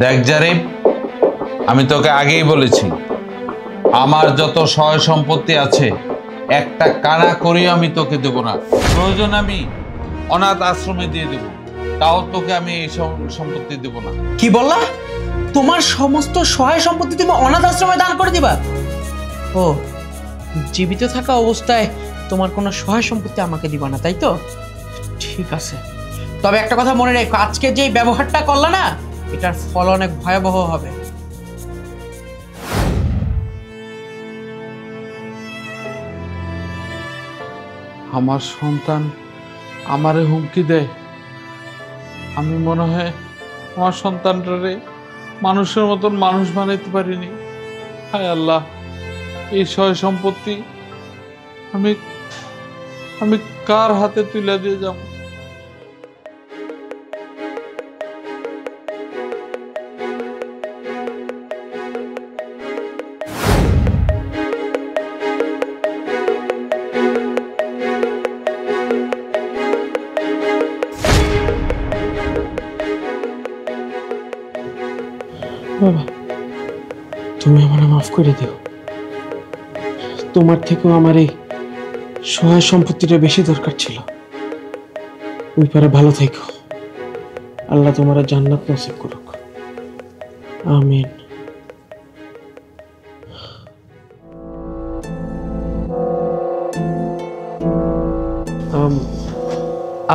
দেখ জারিফ, আমি তোকে আগেই বলেছি আমার যত সয় সম্পত্তি আছে একটা কানা করেও আমি তোকে দেব না। প্রয়োজন আমি অনাথ আশ্রমে দিয়ে দেব, তাও তোকে আমি এই সম্পত্তি দেব না। কি বললা? তোমার সমস্ত সহায় সম্পত্তি তুমি অনাথ আশ্রমে দান করে দিবা? ও, জীবিত থাকা অবস্থায় তোমার কোনো সহায় সম্পত্তি আমাকে দিবা না, তাই তো? ঠিক আছে, তবে একটা কথা মনে রেখো, আজকে যে ব্যবহারটা করলা না, এটার ফল অনেক ভয়াবহ হবে। আমার সন্তান আমারে হুমকি দেয়, আমি মনে হয় আমার সন্তানটারে মানুষের মতন মানুষ বানাইতে পারিনি। হায় আল্লাহ, এই সয় সম্পত্তি আমি আমি কার হাতে তুলে দিয়ে যাব? বাবা, তুমি আমার মাফ করে দিও। তোমার থেকেও আমার এই সহায় সম্পত্তিটা বেশি দরকার ছিল। ওই পারে ভালো থেকো, আল্লাহ তোমার জান্নাত নসিব করুক, আমিন।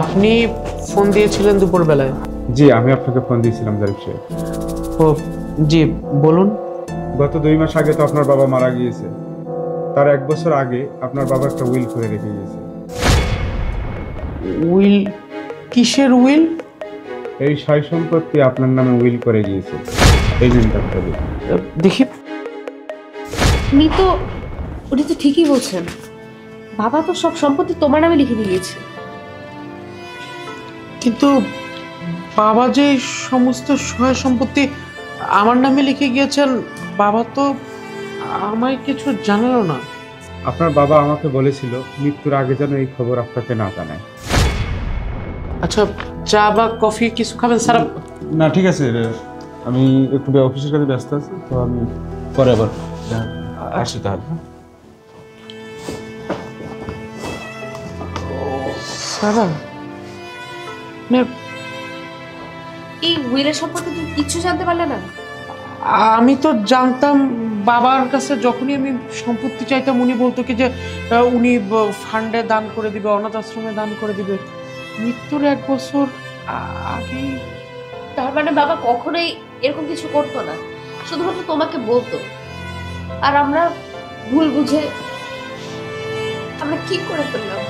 আপনি ফোন দিয়েছিলেন দুপুর বেলায়? জি, আমি আপনাকে ফোন দিয়েছিলাম জারিফ সাহেব। ও জি, বলুন। গত 2 মাস আগে তো আপনার বাবা মারা গিয়েছে, তার 1 বছর আগে আপনার বাবা একটা উইল করে রেখে গিয়েছে। উইল? কিসের উইল? এই সয় সম্পত্তি আপনার নামে উইল করে গিয়েছে। এই নিন ডাক্তার। দেখি। উনি তো ঠিকই বলছেন, বাবা তো সব সম্পত্তি তোমার নামে লিখে দিয়েছে। কিন্তু বাবা যে সমস্ত সহায় সম্পত্তি আমার নামে লিখে গিয়েছেন, বাবা তো আমায় কিছু জানালো না। আপনার বাবা আমাকে বলেছিল মৃত্যুর আগে যেন এই খবর আপনাকে না জানায়। আচ্ছা, চা বা কফি কিছু খাবেন স্যার? না, ঠিক আছে, আমি একটু অফিসের কাছে ব্যস্ত আছি, তো আমি পরে আবার আসি তাহলে। সারা, এই উইলের সম্পর্কে তুমি কিছু জানতে পারলে না? আমি তো জানতাম, বাবার কাছে যখনই আমি সম্পত্তি চাইতাম উনি বলতো কি যে উনি ফান্ডে দান করে দিবে, অনাথ আশ্রমে দান করে দিবে। মৃত্যুর 1 বছর আগে। তার মানে বাবা কখনোই এরকম কিছু করতো না, শুধুমাত্র তোমাকে বলতো। আর আমরা ভুল বুঝে আমরা কি করে ফেললাম?